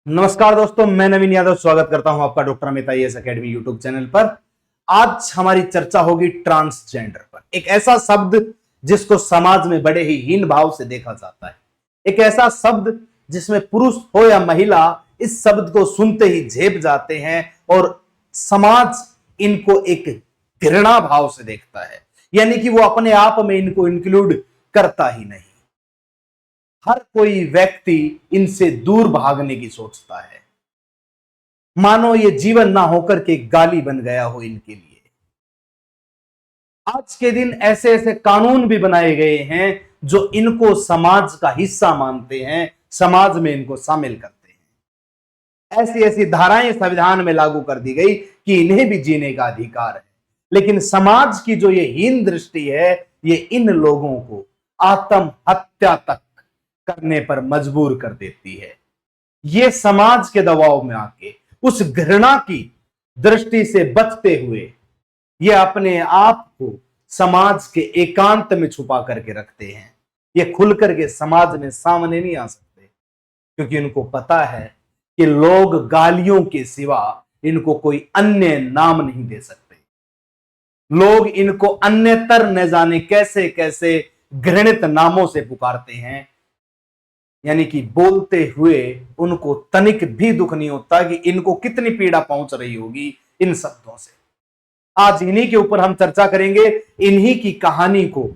नमस्कार दोस्तों, मैं नवीन यादव स्वागत करता हूं आपका doctor Amit IAS academy YouTube channel पर। आज हमारी चर्चा होगी ट्रांसजेंडर पर। एक ऐसा शब्द जिसको समाज में बड़े ही हीन भाव से देखा जाता है, एक ऐसा शब्द जिसमें पुरुष हो या महिला इस शब्द को सुनते ही झेप जाते हैं और समाज इनको एक घृणा भाव से देखता है, यानी कि वो अपने आप में इनको इंक्लूड करता ही नहीं। हर कोई व्यक्ति इनसे दूर भागने की सोचता है, मानो ये जीवन ना होकर के गाली बन गया हो इनके लिए। आज के दिन ऐसे ऐसे कानून भी बनाए गए हैं जो इनको समाज का हिस्सा मानते हैं, समाज में इनको शामिल करते हैं। ऐसी ऐसी धाराएं संविधान में लागू कर दी गई कि इन्हें भी जीने का अधिकार है, लेकिन समाज की जो ये हीन दृष्टि है, ये इन लोगों को आत्महत्या तक करने पर मजबूर कर देती है। ये समाज के दबाव में आके उस घृणा की दृष्टि से बचते हुए ये अपने आप को समाज के एकांत में छुपा करके रखते हैं। ये खुल करके समाज में सामने नहीं आ सकते, क्योंकि उनको पता है कि लोग गालियों के सिवा इनको कोई अन्य नाम नहीं दे सकते। लोग इनको अन्यतर न जाने कैसे कैसे घृणित नामों से पुकारते हैं, यानी कि बोलते हुए उनको तनिक भी दुख नहीं होता कि इनको कितनी पीड़ा पहुंच रही होगी इन शब्दों से। आज इन्हीं के ऊपर हम चर्चा करेंगे, इन्हीं की कहानी को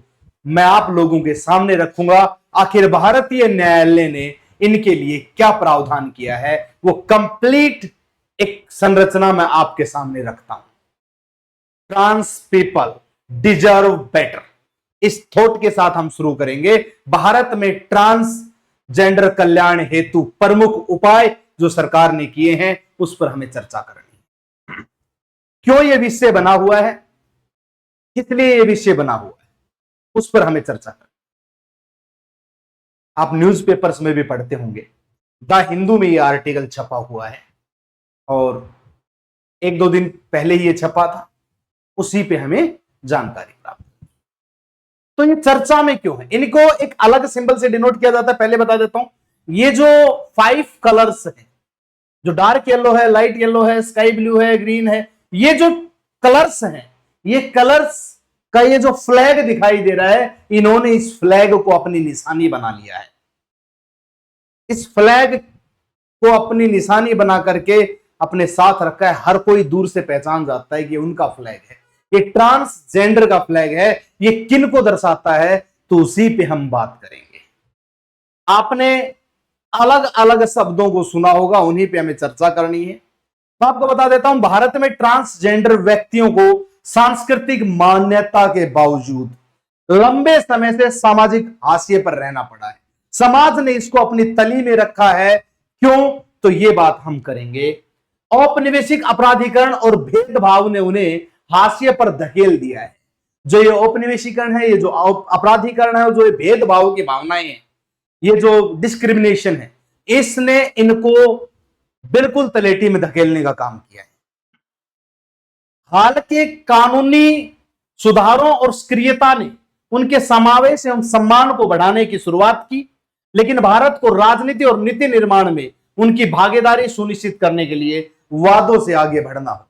मैं आप लोगों के सामने रखूंगा। आखिर भारतीय न्यायालय ने इनके लिए क्या प्रावधान किया है, वो कंप्लीट एक संरचना मैं आपके सामने रखता हूं। ट्रांस पीपल डिजर्व बेटर, इस थॉट के साथ हम शुरू करेंगे। भारत में ट्रांस जेंडर कल्याण हेतु प्रमुख उपाय जो सरकार ने किए हैं, उस पर हमें चर्चा करनी है। क्यों यह विषय बना हुआ है, किस लिए यह विषय बना हुआ है, उस पर हमें चर्चा करनी। आप न्यूज़पेपर्स में भी पढ़ते होंगे, द हिंदू में यह आर्टिकल छपा हुआ है और एक दो दिन पहले ही यह छपा था, उसी पे हमें जानकारी प्राप्त। तो ये चर्चा में क्यों है, इनको एक अलग सिंबल से डिनोट किया जाता है। पहले बता देता हूं, ये जो 5 कलर्स हैं, जो डार्क येलो है, लाइट येलो है, स्काई ब्लू है, ग्रीन है, ये जो कलर्स हैं, ये कलर्स का ये जो फ्लैग दिखाई दे रहा है, इन्होंने इस फ्लैग को अपनी निशानी बना लिया है। इस फ्लैग को अपनी निशानी बना करके अपने साथ रखा है। हर कोई दूर से पहचान जाता है कि उनका फ्लैग है, ये ट्रांसजेंडर का फ्लैग है। ये किन को दर्शाता है, तो उसी पे हम बात करेंगे। आपने अलग अलग शब्दों को सुना होगा, उन्हीं पे हमें चर्चा करनी है। तो आपको बता देता हूं, भारत में ट्रांसजेंडर व्यक्तियों को सांस्कृतिक मान्यता के बावजूद लंबे समय से सामाजिक हाशिए पर रहना पड़ा है। समाज ने इसको अपनी तली में रखा है। क्यों, तो ये बात हम करेंगे। औपनिवेशिक अपराधीकरण और भेदभाव ने उन्हें हाशिए पर धकेल दिया है। जो ये औपनिवेशीकरण है, ये जो अपराधीकरण है, जो ये भेदभाव की भावनाएं हैं, ये जो डिस्क्रिमिनेशन है, इसने इनको बिल्कुल तलेटी में धकेलने का काम किया है। हाल के कानूनी सुधारों और सक्रियता ने उनके समावेश एवं सम्मान को बढ़ाने की शुरुआत की, लेकिन भारत को राजनीति और नीति निर्माण में उनकी भागीदारी सुनिश्चित करने के लिए वादों से आगे बढ़ना हो।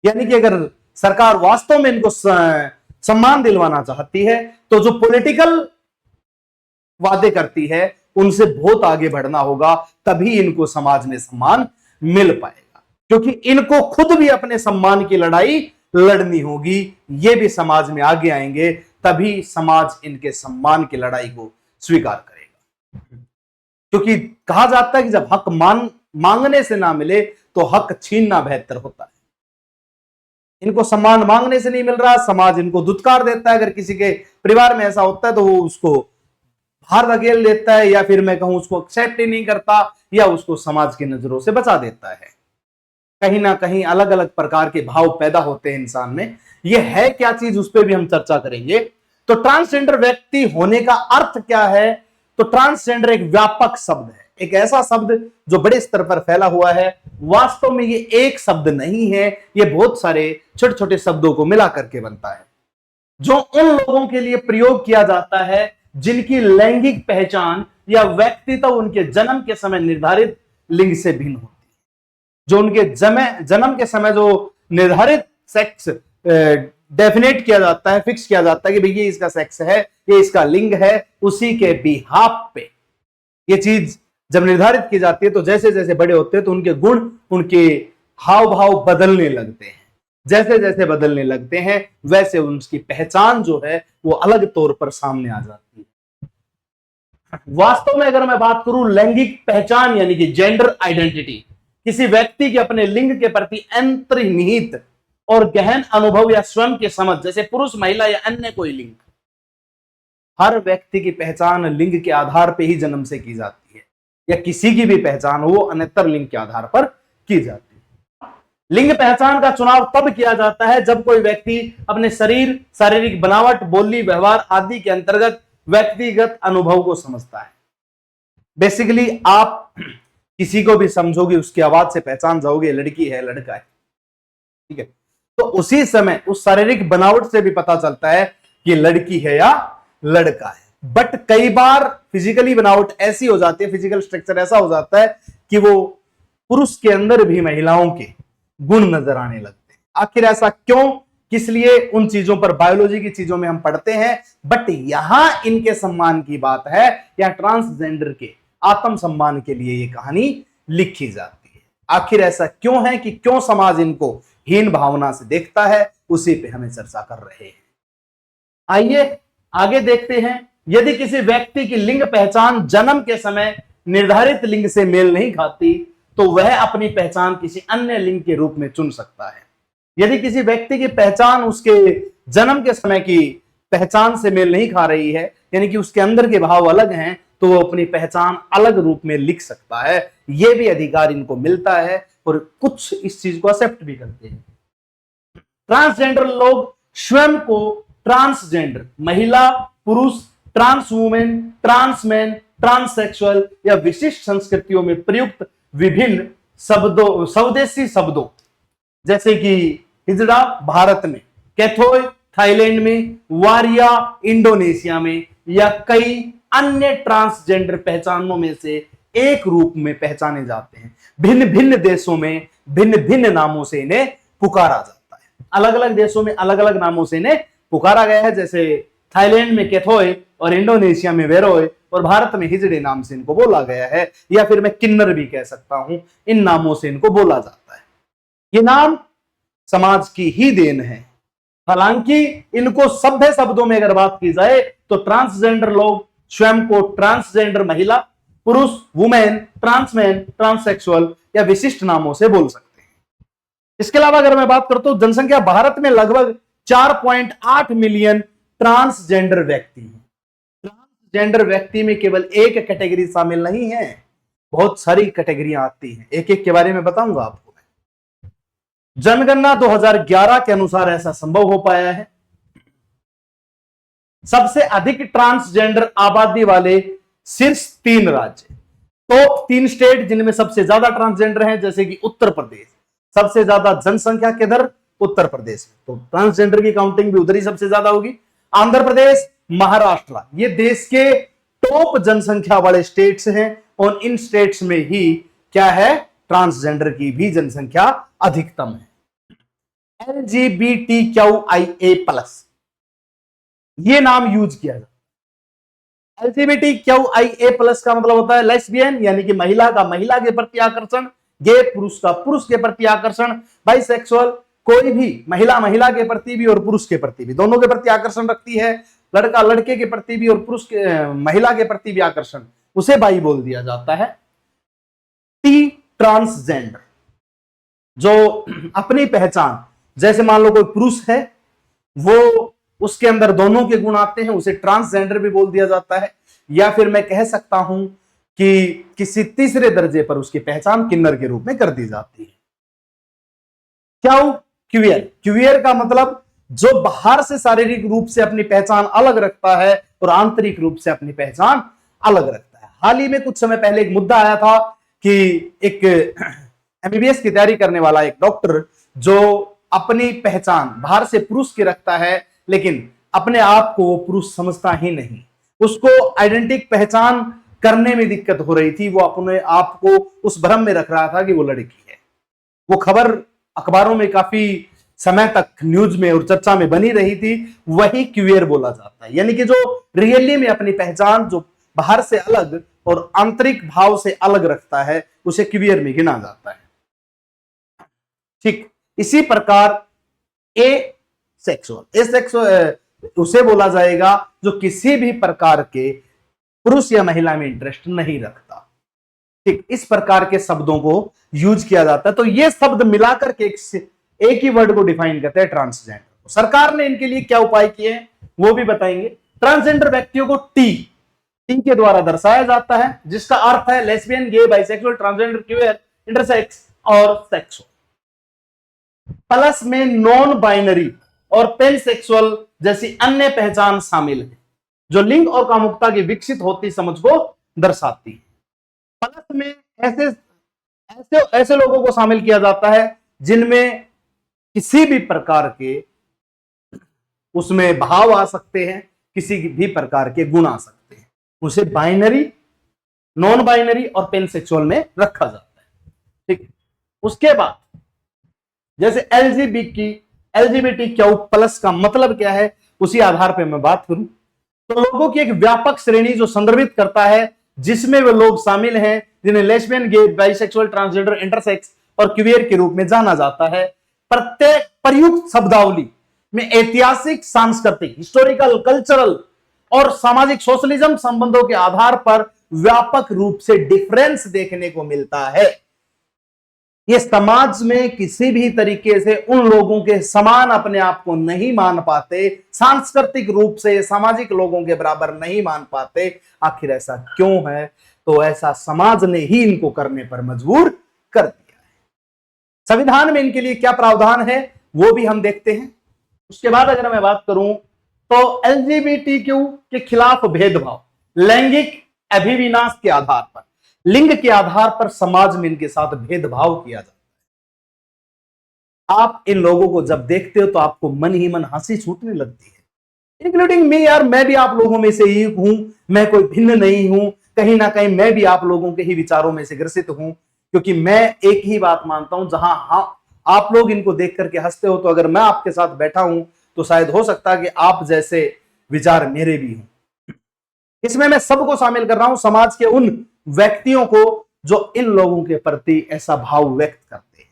यानी कि अगर सरकार वास्तव में इनको सम्मान दिलवाना चाहती है, तो जो पॉलिटिकल वादे करती है उनसे बहुत आगे बढ़ना होगा, तभी इनको समाज में सम्मान मिल पाएगा। क्योंकि इनको खुद भी अपने सम्मान की लड़ाई लड़नी होगी, ये भी समाज में आगे आएंगे, तभी समाज इनके सम्मान की लड़ाई को स्वीकार करेगा। क्योंकि कहा जाता है कि जब हक मांगने से ना मिले तो हक छीनना बेहतर होता है। इनको सम्मान मांगने से नहीं मिल रहा, समाज इनको दुत्कार देता है। अगर किसी के परिवार में ऐसा होता है तो वो उसको बाहर धकेल देता है, या फिर मैं कहूं उसको एक्सेप्ट ही नहीं करता, या उसको समाज की नजरों से बचा देता है। कहीं ना कहीं अलग अलग प्रकार के भाव पैदा होते हैं इंसान में। यह है क्या चीज, उस पर भी हम चर्चा करेंगे। तो ट्रांसजेंडर व्यक्ति होने का अर्थ क्या है, तो ट्रांसजेंडर एक व्यापक शब्द है, एक ऐसा शब्द जो बड़े स्तर पर फैला हुआ है। वास्तव में ये एक शब्द नहीं है, ये बहुत सारे छोटे छोटे शब्दों को मिला करके बनता है, जो उन लोगों के लिए प्रयोग किया जाता है जिनकी लैंगिक पहचान या व्यक्तित्व उनके जन्म के समय निर्धारित लिंग से भिन्न होती है। जो उनके जन्म के समय जो निर्धारित सेक्स डेफिनेट किया जाता है, फिक्स किया जाता है कि भैया इसका सेक्स है, ये इसका लिंग है, उसी के बिहाफ पे ये चीज जब निर्धारित की जाती है तो जैसे जैसे बड़े होते हैं तो उनके गुण, उनके हाव भाव बदलने लगते हैं। जैसे जैसे बदलने लगते हैं वैसे उनकी पहचान जो है वो अलग तौर पर सामने आ जाती है। वास्तव में अगर मैं बात करूं लैंगिक पहचान यानी कि जेंडर आइडेंटिटी, किसी व्यक्ति के अपने लिंग के प्रति अंतर्निहित और गहन अनुभव या स्वयं की समझ, जैसे पुरुष, महिला या अन्य कोई लिंग। हर व्यक्ति की पहचान लिंग के आधार पर ही जन्म से की जाती है, या किसी की भी पहचान वो अन्यतर लिंग के आधार पर की जाती है। लिंग पहचान का चुनाव तब किया जाता है जब कोई व्यक्ति अपने शरीर, शारीरिक बनावट, बोली, व्यवहार आदि के अंतर्गत व्यक्तिगत अनुभव को समझता है। बेसिकली आप किसी को भी समझोगे उसकी आवाज से पहचान जाओगे लड़की है लड़का है, ठीक है। तो उसी समय उस शारीरिक बनावट से भी पता चलता है कि लड़की है या लड़का है। बट कई बार फिजिकली बनावट ऐसी हो जाती है, फिजिकल स्ट्रक्चर ऐसा हो जाता है कि वो पुरुष के अंदर भी महिलाओं के गुण नजर आने लगते हैं। आखिर ऐसा क्यों, किस लिए, उन चीजों पर बायोलॉजी की चीजों में हम पढ़ते हैं। बट यहां इनके सम्मान की बात है, या ट्रांसजेंडर के आत्म सम्मान के लिए ये कहानी लिखी जाती है। आखिर ऐसा क्यों है कि क्यों समाज इनको हीन भावना से देखता है, उसी पे हमें चर्चा कर रहे हैं। आइए आगे देखते हैं। यदि किसी व्यक्ति की लिंग पहचान जन्म के समय निर्धारित लिंग से मेल नहीं खाती तो वह अपनी पहचान किसी अन्य लिंग के रूप में चुन सकता है। यदि किसी व्यक्ति की पहचान उसके जन्म के समय की पहचान से मेल नहीं खा रही है, यानी कि उसके अंदर के भाव अलग हैं, तो वो अपनी पहचान अलग रूप में लिख सकता है। यह भी अधिकार इनको मिलता है और कुछ इस चीज को एक्सेप्ट भी करते हैं। ट्रांसजेंडर लोग स्वयं को ट्रांसजेंडर, महिला, पुरुष, ट्रांस वुमेन, ट्रांसमैन, ट्रांससेक्सुअल या विशिष्ट संस्कृतियों में प्रयुक्त विभिन्न शब्दों, स्वदेशी शब्दों जैसे कि हिजड़ा भारत में, कैथोय थाईलैंड में, वारिया इंडोनेशिया में, या कई अन्य ट्रांसजेंडर पहचानों में से एक रूप में पहचाने जाते हैं। भिन्न भिन्न देशों में भिन्न भिन्न नामों से इन्हें पुकारा जाता है। अलग अलग देशों में अलग अलग नामों से इन्हें पुकारा गया है। जैसे थाईलैंड में कैथोय और इंडोनेशिया में वेरोय और भारत में हिजड़े नाम से इनको बोला गया है, या फिर मैं किन्नर भी कह सकता हूं। इन नामों से इनको बोला जाता है। ये नाम समाज की ही देन है। हालांकि इनको सभ्य शब्दों में अगर बात की जाए तो ट्रांसजेंडर लोग स्वयं को ट्रांसजेंडर महिला, पुरुष, वुमेन, ट्रांसमैन, ट्रांससेक्सुअल या विशिष्ट नामों से बोल सकते हैं। इसके अलावा अगर मैं बात करता हूं जनसंख्या भारत में लगभग 4.8 मिलियन ट्रांसजेंडर व्यक्ति हैं। ट्रांसजेंडर व्यक्ति में केवल एक कैटेगरी शामिल नहीं है, बहुत सारी कैटेगरियां आती हैं। एक एक के बारे में बताऊंगा आपको मैं। जनगणना 2011 के अनुसार ऐसा संभव हो पाया है। सबसे अधिक ट्रांसजेंडर आबादी वाले शीर्ष 3 राज्य, टॉप 3 स्टेट जिनमें सबसे ज्यादा ट्रांसजेंडर हैं, जैसे कि उत्तर प्रदेश, सबसे ज्यादा जनसंख्या किधर, उत्तर प्रदेश में, तो ट्रांसजेंडर की काउंटिंग भी उधर ही सबसे ज्यादा होगी। आंध्र प्रदेश, महाराष्ट्र, ये देश के टॉप जनसंख्या वाले स्टेट्स हैं और इन स्टेट्स में ही क्या है, ट्रांसजेंडर की भी जनसंख्या अधिकतम है। LGBTQIA+ ये नाम यूज किया जाता है। LGBTQIA+ का मतलब होता है लेस्बियन यानी कि महिला का महिला के प्रति आकर्षण, गे पुरुष का पुरुष के प्रति आकर्षण, बाइसेक्सुअल कोई भी महिला महिला के प्रति भी और पुरुष के प्रति भी, दोनों के प्रति आकर्षण रखती है, लड़का लड़के के प्रति भी और पुरुष के महिला के प्रति भी आकर्षण, उसे बाई बोल दिया जाता है। टी ट्रांसजेंडर जो अपनी पहचान, जैसे मान लो कोई पुरुष है वो उसके अंदर दोनों के गुण आते हैं, उसे ट्रांसजेंडर भी बोल दिया जाता है। या फिर मैं कह सकता हूं कि किसी तीसरे दर्जे पर उसकी पहचान किन्नर के रूप में कर दी जाती है। क्यूयर, क्यूयर का मतलब जो बाहर से शारीरिक रूप से अपनी पहचान अलग रखता है और आंतरिक रूप से अपनी पहचान अलग रखता है। हाल ही में कुछ समय पहले एक मुद्दा आया था कि एक MBBS की तैयारी करने वाला एक डॉक्टर जो अपनी पहचान बाहर से पुरुष की रखता है लेकिन अपने आप को वो पुरुष समझता ही नहीं, उसको आइडेंटिटी पहचान करने में दिक्कत हो रही थी, वो अपने आप को उस भ्रम में रख रहा था कि वो लड़की है। वो खबर अखबारों में काफी समय तक न्यूज में और चर्चा में बनी रही थी, वही क्यूयर बोला जाता है। यानी कि जो रियली में अपनी पहचान जो बाहर से अलग और आंतरिक भाव से अलग रखता है, उसे क्यूयर में गिना जाता है। ठीक इसी प्रकार ए सेक्सुअल उसे बोला जाएगा जो किसी भी प्रकार के पुरुष या महिला में इंटरेस्ट नहीं रखता। ठीक इस प्रकार के शब्दों को यूज किया जाता है। तो ये शब्द मिलाकर के एक ही वर्ड को डिफाइन करते हैं, ट्रांसजेंडर। सरकार ने इनके लिए क्या उपाय किए हैं वो भी बताएंगे। ट्रांसजेंडर व्यक्तियों को टी के द्वारा दर्शाया जाता है, जिसका अर्थ है लेस्बियन, गे, बाइसेक्सुअल, ट्रांसजेंडर, क्यूयर, इंटरसेक्स और सेक्सुअल। प्लस में नॉन बाइनरी और पेनसेक्सुअल जैसी अन्य पहचान शामिल है, जो लिंग और कामुकता की विकसित होती समझ को दर्शाती है। प्लस में ऐसे लोगों को शामिल किया जाता है जिनमें किसी भी प्रकार के उसमें भाव आ सकते हैं, किसी भी प्रकार के गुण आ सकते हैं, उसे बाइनरी, नॉन बाइनरी और पेनसेक्सुअल में रखा जाता है। ठीक उसके बाद जैसे एलजीबीटी प्लस का मतलब क्या है, उसी आधार पर मैं बात करूं तो लोगों की एक व्यापक श्रेणी जो संदर्भित करता है, जिसमें वे लोग शामिल हैं जिन्हें लेस्बियन, गे, बाइसेक्सुअल, ट्रांसजेंडर, इंटरसेक्स और क्यूयर के रूप में जाना जाता है। प्रत्येक प्रयुक्त शब्दावली में ऐतिहासिक, सांस्कृतिक, हिस्टोरिकल, कल्चरल और सामाजिक सोशलिज्म संबंधों के आधार पर व्यापक रूप से डिफरेंस देखने को मिलता है। ये समाज में किसी भी तरीके से उन लोगों के समान अपने आप को नहीं मान पाते, सांस्कृतिक रूप से सामाजिक लोगों के बराबर नहीं मान पाते। आखिर ऐसा क्यों है? तो ऐसा समाज ने ही इनको करने पर मजबूर कर दिया है। संविधान में इनके लिए क्या प्रावधान है वो भी हम देखते हैं। उसके बाद अगर मैं बात करूं तो एलजीबीटीक्यू के खिलाफ भेदभाव लैंगिक अभिविन्यास के आधार पर, लिंग के आधार पर समाज में इनके साथ भेदभाव किया जाता है। आप इन लोगों को जब देखते हो तो आपको मन ही मन हंसी छूटने लगती है, इंक्लूडिंग मी। यार मैं भी आप लोगों में से ही हूं, मैं कोई भिन्न नहीं हूं। कहीं ना कहीं मैं भी आप लोगों के ही विचारों में से ग्रसित हूं, क्योंकि मैं एक ही बात मानता हूं, जहां आप लोग इनको देख करके हंसते हो, तो अगर मैं आपके साथ बैठा हूं तो शायद हो सकता है कि आप जैसे विचार मेरे भी हों। इसमें मैं सबको शामिल कर रहा हूं, समाज के उन व्यक्तियों को जो इन लोगों के प्रति ऐसा भाव व्यक्त करते हैं।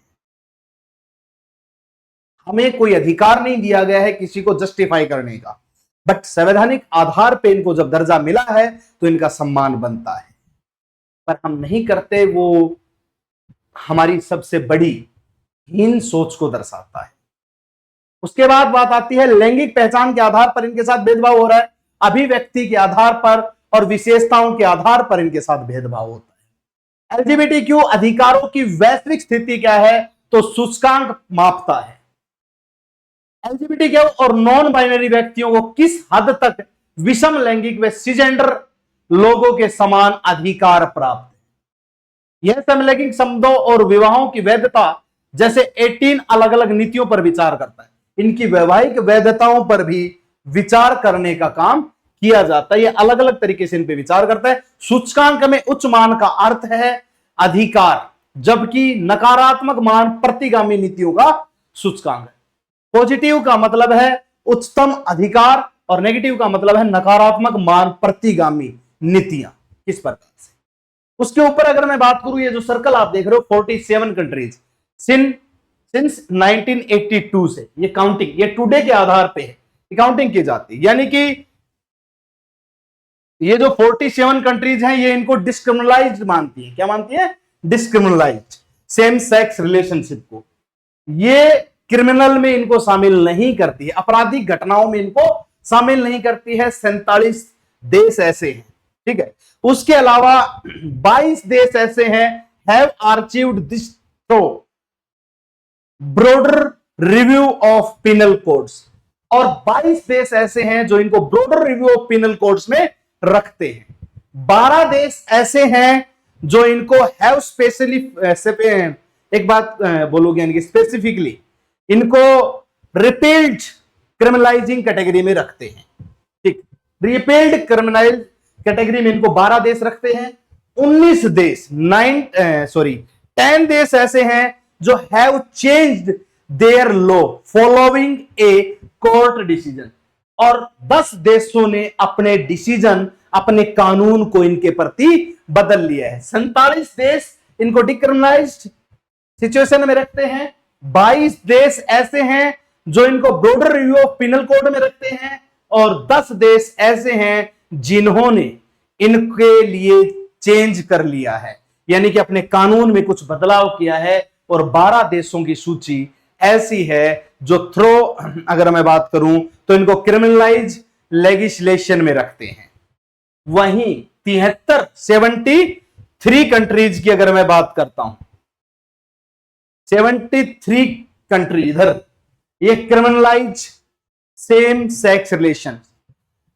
हमें कोई अधिकार नहीं दिया गया है किसी को जस्टिफाई करने का, बट संवैधानिक आधार पे इनको जब दर्जा मिला है तो इनका सम्मान बनता है, पर हम नहीं करते। वो हमारी सबसे बड़ी हीन सोच को दर्शाता है। उसके बाद बात आती है लैंगिक पहचान के आधार पर इनके साथ भेदभाव हो रहा है, अभिव्यक्ति के आधार पर और विशेषताओं के आधार पर इनके साथ भेदभाव होता है। एलजीबीटीक्यू अधिकारों की वैश्विक स्थिति क्या है? तो सूचकांक मापता है। एलजीबीटीक्यू और नॉन बाइनरी व्यक्तियों को किस हद तक विषम लैंगिक व सिजेंडर लोगों के समान अधिकार प्राप्त है। यह समलैंगिक संबंधों और विवाहों की वैधता जैसे 18 अलग अलग नीतियों पर विचार करता है। इनकी वैवाहिक वैधताओं पर भी विचार करने का काम किया जाता है। ये अलग अलग तरीके से इन पे विचार करता है। सूचकांक में उच्च मान का अर्थ है अधिकार, जबकि नकारात्मक मान प्रतिगामी नीतियों का सूचकांक है। पॉजिटिव का मतलब है उच्चतम अधिकार और नेगेटिव का मतलब है नकारात्मक मान प्रतिगामी नीतियां। किस प्रकार से उसके ऊपर अगर मैं बात करूं, ये जो सर्कल आप देख रहे हो 47 कंट्रीज सिंस 1982 से, ये काउंटिंग, ये टुडे के आधार पे है, काउंटिंग की जाती है। यानी कि ये जो 47 कंट्रीज हैं ये इनको डिस्क्रिमिनलाइज्ड मानती है। क्या मानती है? डिस्क्रिमिनलाइज्ड सेम सेक्स रिलेशनशिप को। ये क्रिमिनल में इनको शामिल नहीं करती है, आपराधिक घटनाओं में इनको शामिल नहीं करती है। 47 देश ऐसे हैं, ठीक है। उसके अलावा 22 देश ऐसे हैं have achieved this through broader review of penal codes, और 22 देश ऐसे हैं जो इनको broader review of penal codes में रखते हैं। 12 देश ऐसे हैं जो इनको हैव स्पेशली, एक बात बोलोगे यानी कि स्पेसिफिकली इनको रिपील्ड क्रिमिनलाइजिंग कैटेगरी में रखते हैं। ठीक, रिपील्ड कैटेगरी में इनको 12 देश रखते हैं। 19 देश 10 देश ऐसे हैं जो have changed there law following a court decision, और 10 देशों ने अपने डिसीजन, अपने कानून को इनके प्रति बदल लिया है। 47 देश इनको डिक्रिमिनलाइज्ड सिचुएशन में रखते हैं। 22 देश ऐसे हैं जो इनको broader review of penal code में रखते हैं, और 10 देश ऐसे हैं जिन्होंने इनके लिए चेंज कर लिया है, यानी कि अपने कानून में कुछ बदलाव किया है। और 12 देशों की सूची ऐसी है जो अगर मैं बात करूं तो इनको क्रिमिनलाइज लेजिस्लेशन में रखते हैं। वहीं 73 कंट्रीज की अगर मैं बात करता हूं, 73 कंट्री इधर ये क्रिमिनलाइज सेम सेक्स रिलेशन,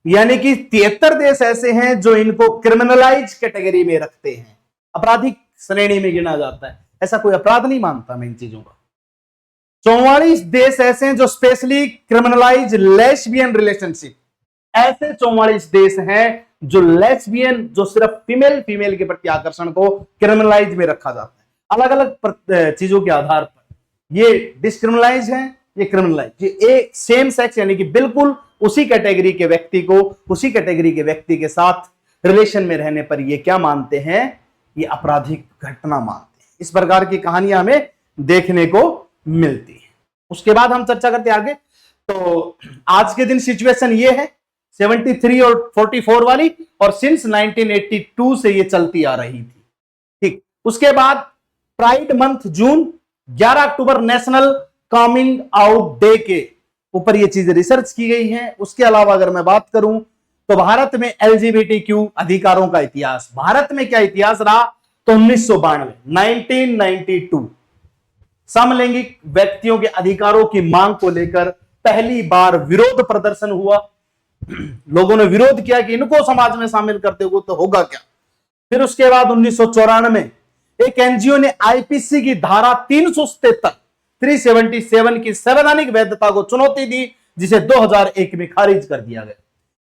यानी कि 73 देश ऐसे हैं जो इनको क्रिमिनलाइज कैटेगरी में रखते हैं, आपराधिक श्रेणी में गिना जाता है। ऐसा कोई अपराध नहीं मानता मैं इन चीजों का। 44 देश ऐसे हैं जो स्पेशली क्रिमिनलाइज लेस्बियन रिलेशनशिप, ऐसे 44 देश हैं जो लेस्बियन, जो सिर्फ फीमेल के प्रति आकर्षण को क्रिमिनलाइज में रखा जाता है। अलग अलग चीजों के आधार पर ये डिस्क्रिमिनलाइज है, ये क्रिमिनलाइज, ये सेम सेक्स यानी कि बिल्कुल उसी कैटेगरी के व्यक्ति को, उसी कैटेगरी के व्यक्ति के साथ रिलेशन में रहने पर ये क्या मानते हैं, ये आपराधिक घटना मानते हैं। इस प्रकार की कहानियां हमें देखने को मिलती है। उसके बाद हम चर्चा करते आगे। तो आज के दिन सिचुएशन ये है 73 और 44 वाली, और सिंस 1982 से ये चलती आ रही थी। ठीक, उसके बाद प्राइड मंथ जून, 11 अक्टूबर नेशनल कमिंग आउट डे के ऊपर ये चीजें रिसर्च की गई हैं। उसके अलावा अगर मैं बात करूं तो भारत में LGBTQ अधिकारों का इतिहास, भारत में क्या इतिहास रहा, तो 1992 समलैंगिक व्यक्तियों के अधिकारों की मांग को लेकर पहली बार विरोध प्रदर्शन हुआ। लोगों ने विरोध किया कि इनको समाज में शामिल करते हो तो होगा क्या। फिर उसके बाद 1994 एक एनजीओ ने आईपीसी की धारा 377 की संवैधानिक वैधता को चुनौती दी, जिसे 2001 में खारिज कर दिया गया।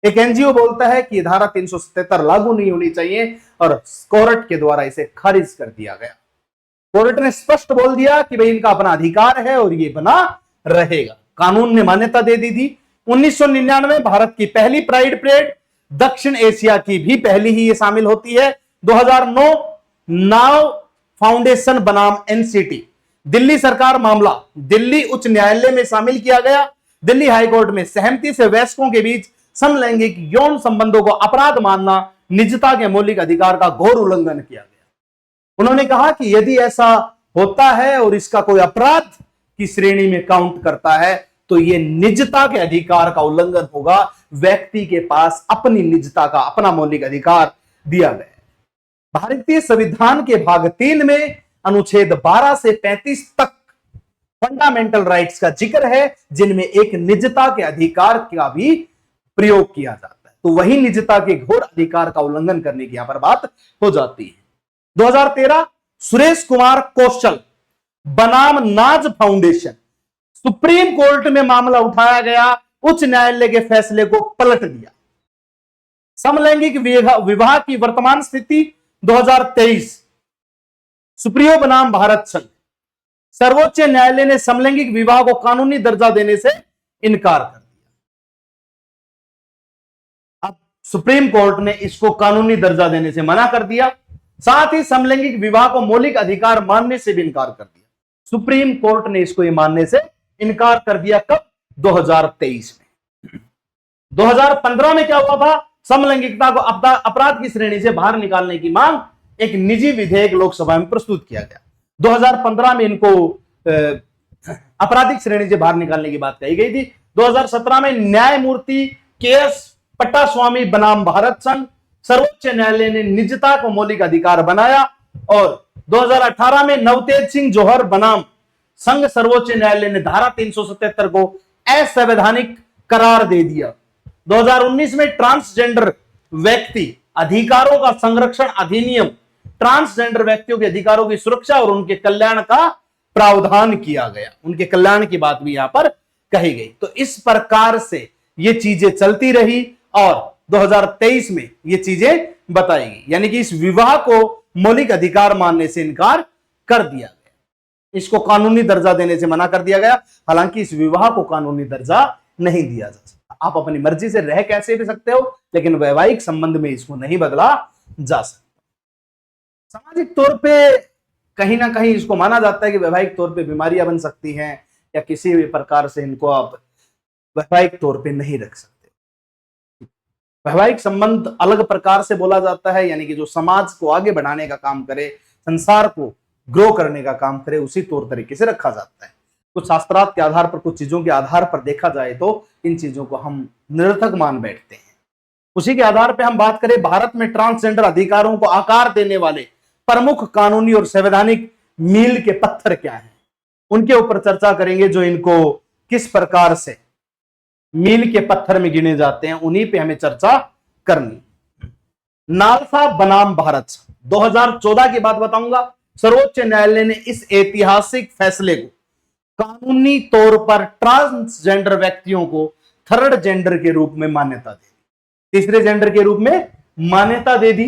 एक एनजीओ बोलता है कि धारा 377 लागू नहीं होनी चाहिए, और कोर्ट के द्वारा इसे खारिज कर दिया गया। कोर्ट ने स्पष्ट बोल दिया कि भाई इनका अपना अधिकार है और ये बना रहेगा। कानून ने मान्यता दे दी थी। 1999 भारत की पहली प्राइड परेड, दक्षिण एशिया की भी पहली ही ये शामिल होती है। 2009 नाव फाउंडेशन बनाम एनसीटी, दिल्ली सरकार मामला दिल्ली उच्च न्यायालय में शामिल किया गया। दिल्ली हाईकोर्ट में सहमति से वयस्कों के बीच समलैंगिक यौन संबंधों को अपराध मानना निजता के मौलिक अधिकार का घोर उल्लंघन किया गया। उन्होंने कहा कि यदि ऐसा होता है और इसका कोई अपराध की श्रेणी में काउंट करता है तो यह निजता के अधिकार का उल्लंघन होगा। व्यक्ति के पास अपनी निजता का अपना मौलिक अधिकार दिया गया है। भारतीय संविधान के भाग 3 में अनुच्छेद 12 से 35 तक फंडामेंटल राइट्स का जिक्र है, जिनमें एक निजता के अधिकार का भी प्रयोग किया जाता है। तो वही निजता के घोर अधिकार का उल्लंघन करने की यहां पर बात हो जाती है। 2013 सुरेश कुमार कौशल बनाम नाज फाउंडेशन, सुप्रीम कोर्ट में मामला उठाया गया, उच्च न्यायालय के फैसले को पलट दिया। समलैंगिक विवाह की वर्तमान स्थिति 2023, सुप्रियो बनाम भारत संघ, सर्वोच्च न्यायालय ने समलैंगिक विवाह को कानूनी दर्जा देने से इनकार कर दिया। अब सुप्रीम कोर्ट ने इसको कानूनी दर्जा देने से मना कर दिया, साथ ही समलैंगिक विवाह को मौलिक अधिकार मानने से भी इनकार कर दिया। सुप्रीम कोर्ट ने इसको ये मानने से इनकार कर दिया। कब? 2023 में। 2015 में क्या हुआ था? समलैंगिकता को अपराध की श्रेणी से बाहर निकालने की मांग एक निजी विधेयक लोकसभा में प्रस्तुत किया गया। 2015 में इनको आपराधिक श्रेणी से बाहर निकालने की बात कही गई थी। 2017 में न्यायमूर्ति KS पट्टास्वामी बनाम भारत संघ, सर्वोच्च न्यायालय ने निजता को मौलिक अधिकार बनाया, और 2018 में नवतेज सिंह जौहर बनाम संघ, सर्वोच्च न्यायालय ने धारा 377 को असंवैधानिक करार दे दिया। 2019 में ट्रांसजेंडर व्यक्ति अधिकारों का संरक्षण अधिनियम, ट्रांसजेंडर व्यक्तियों के अधिकारों की सुरक्षा और उनके कल्याण का प्रावधान किया गया। उनके कल्याण की बात भी यहां पर कही गई। तो इस प्रकार से ये चीजें चलती रही, और 2023 में ये चीजें बताई गई, यानी कि इस विवाह को मौलिक अधिकार मानने से इनकार कर दिया गया, इसको कानूनी दर्जा देने से मना कर दिया गया। हालांकि इस विवाह को कानूनी दर्जा नहीं दिया जा सकता। आप अपनी मर्जी से रह कैसे भी सकते हो, लेकिन वैवाहिक संबंध में इसको नहीं बदला जा सकता। सामाजिक तौर पे कहीं ना कहीं इसको माना जाता है कि वैवाहिक तौर पे बीमारियां बन सकती हैं, या किसी भी प्रकार से इनको आप वैवाहिक तौर पे नहीं रख सकते। वैवाहिक संबंध अलग प्रकार से बोला जाता है, यानी कि जो समाज को आगे बढ़ाने का काम करे, संसार को ग्रो करने का काम करे, उसी तौर तरीके से रखा जाता है। कुछ शास्त्रार्थ के आधार पर, कुछ चीजों के आधार पर देखा जाए तो इन चीजों को हम निरर्थक मान बैठते हैं। उसी के आधार पर हम बात करें, भारत में ट्रांसजेंडर अधिकारों को आकार देने वाले प्रमुख कानूनी और संवैधानिक मील के पत्थर क्या हैं, उनके ऊपर चर्चा करेंगे। जो इनको किस प्रकार से मील के पत्थर में गिने जाते हैं, उन्हीं पे हमें चर्चा करनी। नालसा बनाम भारत, 2014 की बात बताऊंगा। सर्वोच्च न्यायालय ने इस ऐतिहासिक फैसले को कानूनी तौर पर ट्रांसजेंडर व्यक्तियों को थर्ड जेंडर के रूप में मान्यता दे दी, तीसरे जेंडर के रूप में मान्यता दे दी।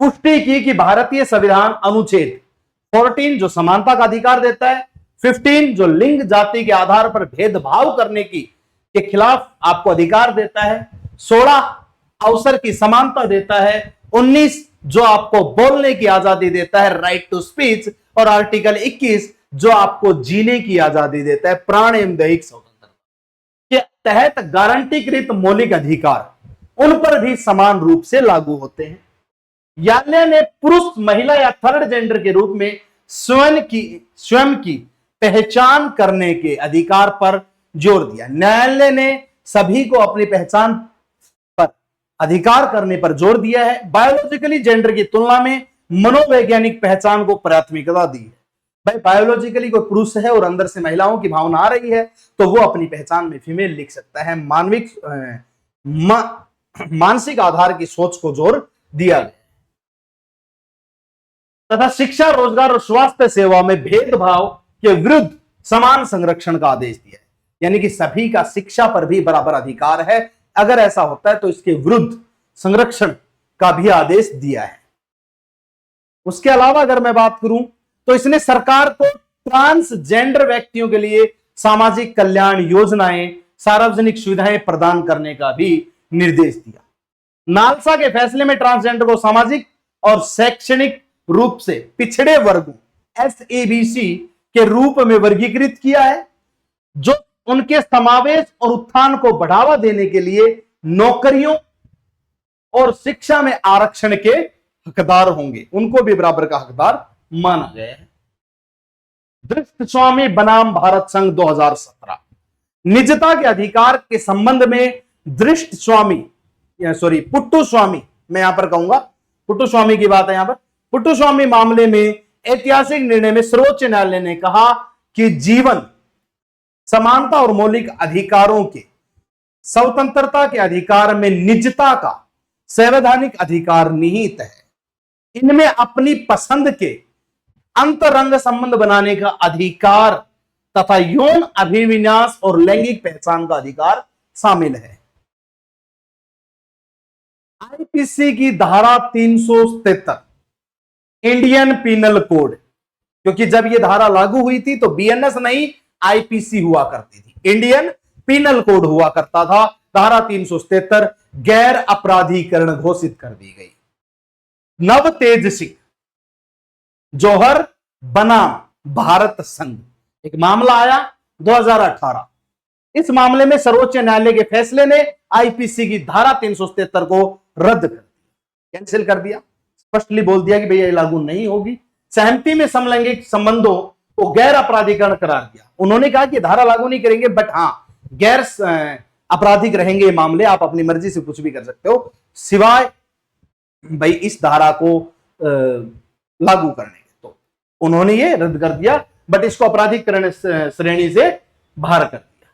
पुष्टि की कि भारतीय संविधान अनुच्छेद 14 जो समानता का अधिकार देता है, 15 जो लिंग जाति के आधार पर भेदभाव करने के खिलाफ आपको अधिकार देता है, 16 अवसर की समानता देता है, 19 जो आपको बोलने की आजादी देता है, राइट टू स्पीच, और आर्टिकल 21 जो आपको जीने की आजादी देता है, प्राण एवं दैहिक स्वतंत्रता के तहत गारंटीकृत मौलिक अधिकार उन पर भी समान रूप से लागू होते हैं। न्यायालय ने पुरुष, महिला या थर्ड जेंडर के रूप में स्वयं की पहचान करने के अधिकार पर जोर दिया। न्यायालय ने सभी को अपनी पहचान पर अधिकार करने पर जोर दिया है। बायोलॉजिकली जेंडर की तुलना में मनोवैज्ञानिक पहचान को प्राथमिकता दी है। भाई बायोलॉजिकली कोई पुरुष है और अंदर से महिलाओं की भावना आ रही है, तो वो अपनी पहचान में फीमेल लिख सकता है। मानसिक आधार की सोच को जोर दिया गया तथा शिक्षा, रोजगार और स्वास्थ्य सेवा में भेदभाव के विरुद्ध समान संरक्षण का आदेश दिया है, यानी कि सभी का शिक्षा पर भी बराबर अधिकार है। अगर ऐसा होता है तो इसके विरुद्ध संरक्षण का भी आदेश दिया है। उसके अलावा अगर मैं बात करूं तो इसने सरकार को ट्रांसजेंडर व्यक्तियों के लिए सामाजिक कल्याण योजनाएं, सार्वजनिक सुविधाएं प्रदान करने का भी निर्देश दिया। नालसा के फैसले में ट्रांसजेंडर को सामाजिक और शैक्षणिक रूप से पिछड़े वर्गों SABC के रूप में वर्गीकृत किया है, जो उनके समावेश और उत्थान को बढ़ावा देने के लिए नौकरियों और शिक्षा में आरक्षण के हकदार होंगे, उनको भी बराबर का हकदार माना गया है। दृष्ट स्वामी बनाम भारत संघ 2017, निजता के अधिकार के संबंध में दृष्ट स्वामी पुट्टू स्वामी, मैं यहां पर कहूंगा पुट्टू स्वामी की बात है। यहां पर पुट्टू स्वामी मामले में ऐतिहासिक निर्णय में सर्वोच्च न्यायालय ने कहा कि जीवन, समानता और मौलिक अधिकारों के स्वतंत्रता के अधिकार में निजता का संवैधानिक अधिकार निहित है। इनमें अपनी पसंद के अंतरंग संबंध बनाने का अधिकार तथा यौन अभिविन्यास और लैंगिक पहचान का अधिकार शामिल है। IPC की धारा 373 इंडियन पीनल कोड, क्योंकि जब यह धारा लागू हुई थी तो BNS नहीं IPC हुआ करती थी, इंडियन पीनल कोड हुआ करता था। धारा 373 गैर अपराधीकरण घोषित कर दी गई। नव तेज सिंह जौहर बनाम भारत संघ एक मामला आया 2018। इस मामले में सर्वोच्च न्यायालय के फैसले ने IPC की धारा 373 को रद्द कर दिया, कैंसिल कर दिया, स्पष्टली बोल दिया कि भैया ये लागू नहीं होगी। सहमति में समलैंगिक संबंधों को गैर अपराधीकरण करार दिया। उन्होंने कहा कि धारा लागू नहीं करेंगे, बट हाँ गैर आपराधिक रहेंगे ये मामले, आप अपनी मर्जी से कुछ भी कर सकते हो सिवाय भाई इस धारा को लागू करने के। तो उन्होंने ये रद्द कर दिया, बट इसको आपराधिकरण श्रेणी से बाहर कर दिया।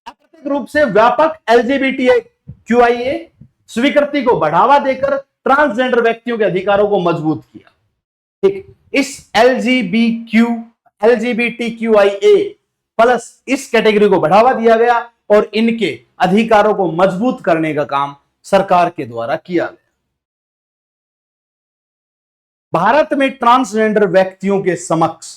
अप्रत्यक्ष रूप से व्यापक LGBTQIA स्वीकृति को बढ़ावा देकर ट्रांसजेंडर व्यक्तियों के अधिकारों को मजबूत किया। ठीक, इस LGBTQIA+ इस कैटेगरी को बढ़ावा दिया गया और इनके अधिकारों को मजबूत करने का काम सरकार के द्वारा किया गया। भारत में ट्रांसजेंडर व्यक्तियों के समक्ष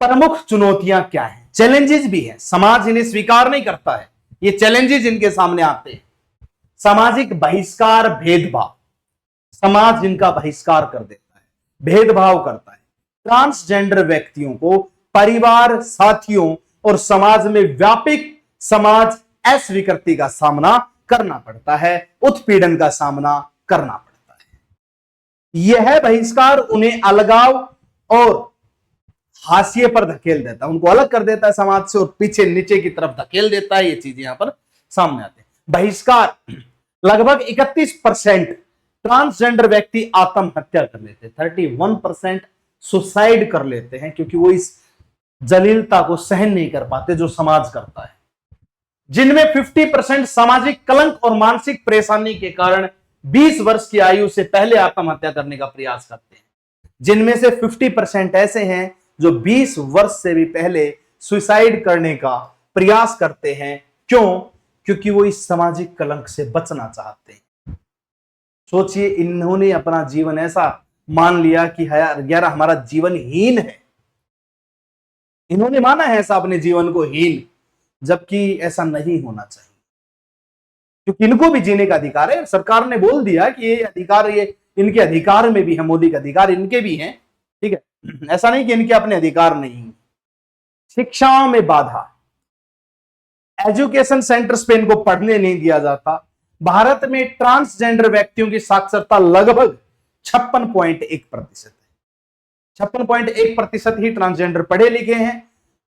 प्रमुख चुनौतियां क्या हैं? चैलेंजेस भी हैं, समाज इन्हें स्वीकार नहीं करता है, ये चैलेंजेस इनके सामने आते हैं। सामाजिक बहिष्कार, भेदभाव, समाज इनका बहिष्कार कर देता है, भेदभाव करता है। ट्रांसजेंडर व्यक्तियों को परिवार, साथियों और समाज में व्यापक समाज अस्वीकृति का सामना करना पड़ता है, उत्पीड़न का सामना करना पड़ता है। यह बहिष्कार उन्हें अलगाव और हाशिए पर धकेल देता है, उनको अलग कर देता है समाज से और पीछे नीचे की तरफ धकेल देता है। ये चीज यहां पर सामने आते हैं। बहिष्कार, लगभग 31% ट्रांसजेंडर व्यक्ति आत्महत्या कर लेते हैं, 31% सुसाइड कर लेते हैं, क्योंकि वो इस जलीलता को सहन नहीं कर पाते जो समाज करता है। जिनमें 50% सामाजिक कलंक और मानसिक परेशानी के कारण 20 वर्ष की आयु से पहले आत्महत्या करने का प्रयास करते हैं। जिनमें से 50% ऐसे हैं जो 20 वर्ष से भी पहले सुसाइड करने का प्रयास करते हैं। क्यों? क्योंकि वो इस सामाजिक कलंक से बचना चाहते हैं। सोचिए, इन्होंने अपना जीवन ऐसा मान लिया कि यार हमारा जीवन हीन है, इन्होंने माना है ऐसा अपने जीवन को हीन, जबकि ऐसा नहीं होना चाहिए, क्योंकि इनको भी जीने का अधिकार है। सरकार ने बोल दिया कि ये अधिकार, ये इनके अधिकार में भी है, मौलिक अधिकार इनके भी हैं, ठीक है, ऐसा नहीं कि इनके अपने अधिकार नहीं। शिक्षाओं में बाधा, एजुकेशन सेंटर्स पे इनको पढ़ने नहीं दिया जाता। भारत में ट्रांसजेंडर व्यक्तियों की साक्षरता लगभग 56.1% है, 56.1% ही ट्रांसजेंडर पढ़े लिखे हैं।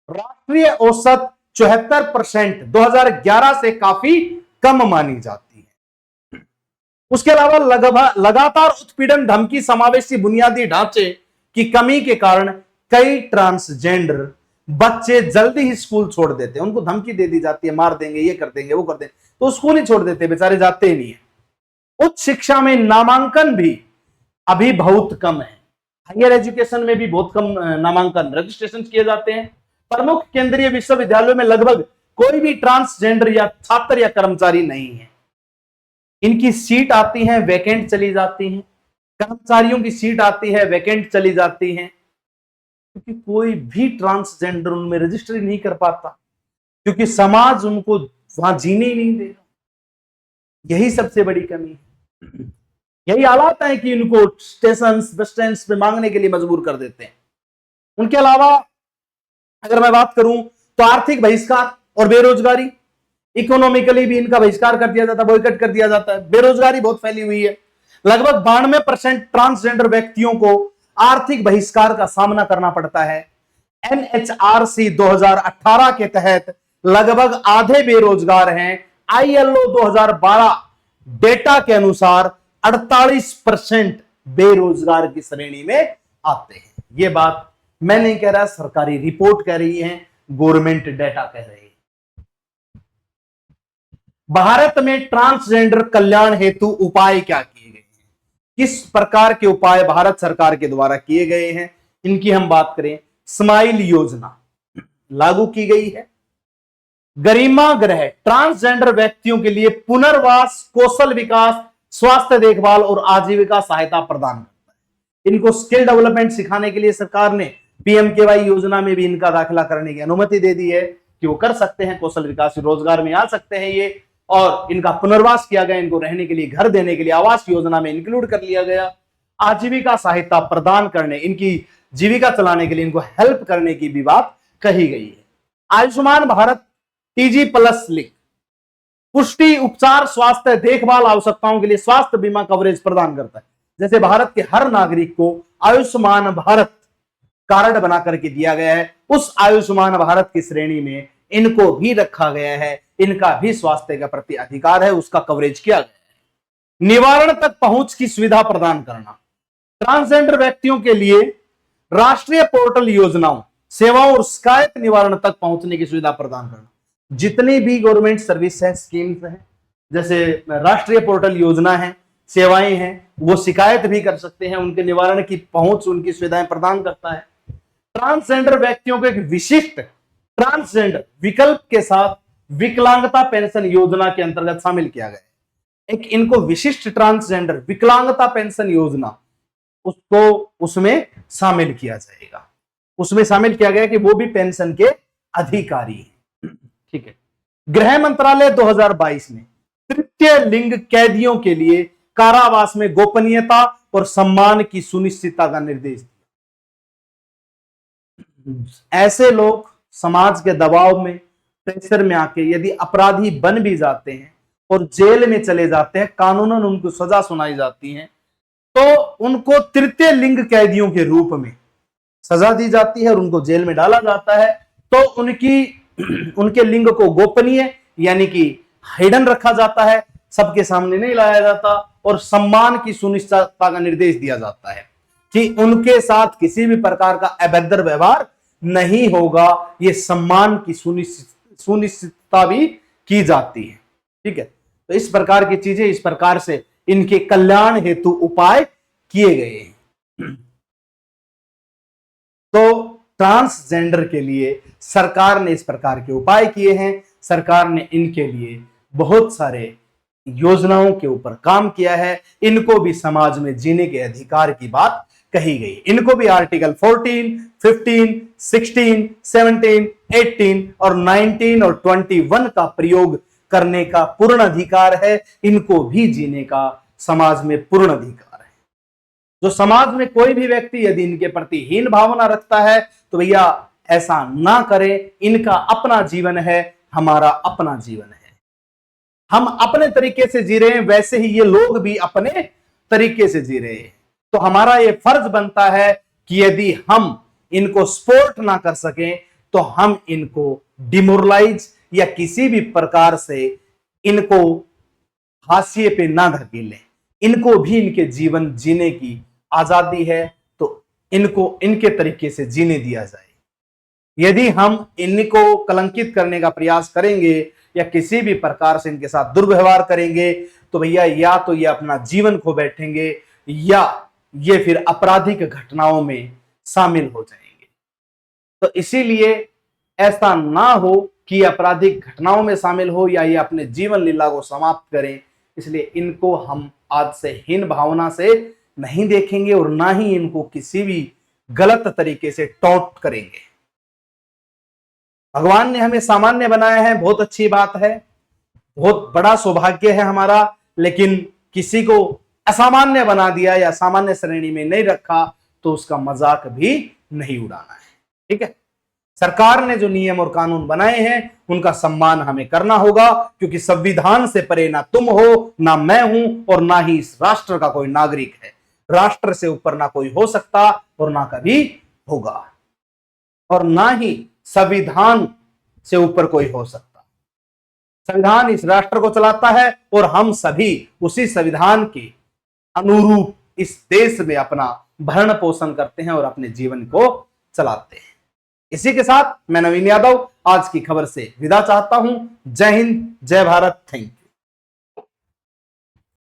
राष्ट्रीय औसत 74% 2011 से काफी कम मानी जाती है। उसके अलावा लगातार उत्पीड़न, धमकी, समावेशी बुनियादी ढांचे की कमी के कारण कई ट्रांसजेंडर बच्चे जल्दी ही स्कूल छोड़ देते हैं। उनको धमकी दे दी जाती है, मार देंगे, ये कर देंगे, वो कर देंगे, तो स्कूल ही छोड़ देते हैं, बेचारे जाते ही नहीं है। उच्च शिक्षा में नामांकन भी अभी बहुत कम है, हायर एजुकेशन में भी बहुत कम नामांकन, रजिस्ट्रेशन किए जाते हैं। प्रमुख केंद्रीय विश्वविद्यालयों में लगभग कोई भी ट्रांसजेंडर या छात्र या कर्मचारी नहीं है। इनकी सीट आती है, वैकेंट चली जाती है, कर्मचारियों की सीट आती है, वैकेंट चली जाती है, क्योंकि कोई भी ट्रांसजेंडर उनमें रजिस्ट्री नहीं कर पाता, क्योंकि समाज उनको वहां जीने ही नहीं देगा। यही सबसे बड़ी कमी है। यही हालात है कि इनको स्टेशन, बस स्टैंड पे मांगने के लिए मजबूर कर देते हैं। उनके अलावा अगर मैं बात करूं तो आर्थिक बहिष्कार और बेरोजगारी, इकोनॉमिकली भी इनका बहिष्कार कर दिया जाता है, बॉयकॉट कर दिया जाता है। बेरोजगारी बहुत फैली हुई है, लगभग 92% ट्रांसजेंडर व्यक्तियों को आर्थिक बहिष्कार का सामना करना पड़ता है। एनएचआरसी 2018 के तहत लगभग आधे बेरोजगार हैं। आईएलओ 2012 डेटा के अनुसार 48% बेरोजगार की श्रेणी में आते हैं। यह बात मैं नहीं कह रहा, सरकारी रिपोर्ट कह रही है, गवर्नमेंट डेटा कह रही है। भारत में ट्रांसजेंडर कल्याण हेतु उपाय क्या किए गए हैं? किस प्रकार के उपाय भारत सरकार के द्वारा किए गए हैं, इनकी हम बात करें। स्माइल योजना लागू की गई है। गरिमा गृह ट्रांसजेंडर व्यक्तियों के लिए पुनर्वास, कौशल विकास, स्वास्थ्य देखभाल और आजीविका सहायता प्रदान करता है। इनको स्किल डेवलपमेंट सिखाने के लिए सरकार ने पीएमकेवाई योजना में भी इनका दाखिला करने की अनुमति दे दी है कि वो कर सकते हैं, कौशल विकास, रोजगार में आ सकते हैं ये। और इनका पुनर्वास किया गया, इनको रहने के लिए घर देने के लिए आवास योजना में इंक्लूड कर लिया गया। आजीविका सहायता प्रदान करने, इनकी जीविका चलाने के लिए इनको हेल्प करने की भी बात कही गई है। Ayushman Bharat TG plus link पुष्टि, उपचार, स्वास्थ्य देखभाल आवश्यकताओं के लिए स्वास्थ्य बीमा कवरेज प्रदान करता है। जैसे भारत के हर नागरिक को आयुष्मान भारत कार्ड बना करके दिया गया है, उस आयुष्मान भारत की श्रेणी में इनको भी रखा गया है। इनका भी स्वास्थ्य के प्रति अधिकार है, उसका कवरेज किया गया है। निवारण तक पहुंच की सुविधा प्रदान करना, ट्रांसजेंडर व्यक्तियों के लिए राष्ट्रीय पोर्टल योजनाओं, सेवाओं और शिकायत निवारण तक पहुंचने की सुविधा प्रदान करना। जितनी भी गवर्नमेंट सर्विस है, स्कीम्स हैं, जैसे राष्ट्रीय पोर्टल योजना है, सेवाएं हैं, वो शिकायत भी कर सकते हैं, उनके निवारण की पहुंच, उनकी सुविधाएं प्रदान करता है। ट्रांसजेंडर व्यक्तियों को एक विशिष्ट ट्रांसजेंडर विकल्प के साथ विकलांगता पेंशन योजना के अंतर्गत शामिल किया गया है। एक इनको विशिष्ट ट्रांसजेंडर विकलांगता पेंशन योजना, उसको उसमें शामिल किया जाएगा। उसमें शामिल किया गया कि वो भी पेंशन के अधिकारी हैं। ठीक है। गृह मंत्रालय 2022 में तृतीय लिंग कैदियों के लिए कारावास में गोपनीयता और सम्मान की सुनिश्चितता का निर्देश दिया। ऐसे लोग समाज के दबाव में, प्रेशर में आके यदि अपराधी बन भी जाते हैं और जेल में चले जाते हैं, कानूनन उनको सजा सुनाई जाती है, तो उनको तृतीय लिंग कैदियों के रूप में सजा दी जाती है और उनको जेल में डाला जाता है। तो उनके लिंग को गोपनीय यानी कि हिडन रखा जाता है, सबके सामने नहीं लाया जाता, और सम्मान की सुनिश्चितता का निर्देश दिया जाता है कि उनके साथ किसी भी प्रकार का अभद्र व्यवहार नहीं होगा। ये सम्मान की सुनिश्चितता भी की जाती है। ठीक है। तो इस प्रकार की चीजें, इस प्रकार से इनके कल्याण हेतु उपाय किए गए हैं। तो ट्रांसजेंडर के लिए सरकार ने इस प्रकार के उपाय किए हैं। सरकार ने इनके लिए बहुत सारे योजनाओं के ऊपर काम किया है। इनको भी समाज में जीने के अधिकार की बात कही गई। इनको भी आर्टिकल 14, 15, 16, 17, 18 और 19 और 21 का प्रयोग करने का पूर्ण अधिकार है। इनको भी जीने का समाज में पूर्ण अधिकार है। जो समाज में कोई भी व्यक्ति यदि इनके प्रति हीन भावना रखता है तो भैया ऐसा ना करे। इनका अपना जीवन है, हमारा अपना जीवन है। हम अपने तरीके से जी रहे हैं, वैसे ही ये लोग भी अपने तरीके से जी रहे हैं। तो हमारा ये फर्ज बनता है कि यदि हम इनको सपोर्ट ना कर सकें तो हम इनको डिमोरलाइज या किसी भी प्रकार से इनको हाशिए पे ना धकेलें। इनको भी इनके जीवन जीने की आजादी है, तो इनको इनके तरीके से जीने दिया जाए। यदि हम इनको कलंकित करने का प्रयास करेंगे या किसी भी प्रकार से इनके साथ दुर्व्यवहार करेंगे तो भैया या तो ये अपना जीवन खो बैठेंगे या ये फिर आपराधिक घटनाओं में शामिल हो जाएंगे। तो इसीलिए ऐसा ना हो कि आपराधिक घटनाओं में शामिल हो या ये अपने जीवन लीला को समाप्त करें। इसलिए इनको हम आज से हीन भावना से नहीं देखेंगे और ना ही इनको किसी भी गलत तरीके से टॉन्ट करेंगे। भगवान ने हमें सामान्य बनाया है, बहुत अच्छी बात है, बहुत बड़ा सौभाग्य है हमारा। लेकिन किसी को असामान्य बना दिया या सामान्य श्रेणी में नहीं रखा तो उसका मजाक भी नहीं उड़ाना है। ठीक है। सरकार ने जो नियम और कानून बनाए हैं उनका सम्मान हमें करना होगा, क्योंकि संविधान से परे ना तुम हो, ना मैं हूं और ना ही इस राष्ट्र का कोई नागरिक है। राष्ट्र से ऊपर ना कोई हो सकता और ना कभी होगा, और ना ही संविधान से ऊपर कोई हो सकता। संविधान इस राष्ट्र को चलाता है और हम सभी उसी संविधान के अनुरूप इस देश में अपना भरण पोषण करते हैं और अपने जीवन को चलाते हैं। इसी के साथ मैं नवीन यादव आज की खबर से विदा चाहता हूं। जय हिंद, जय भारत, थैंक यू।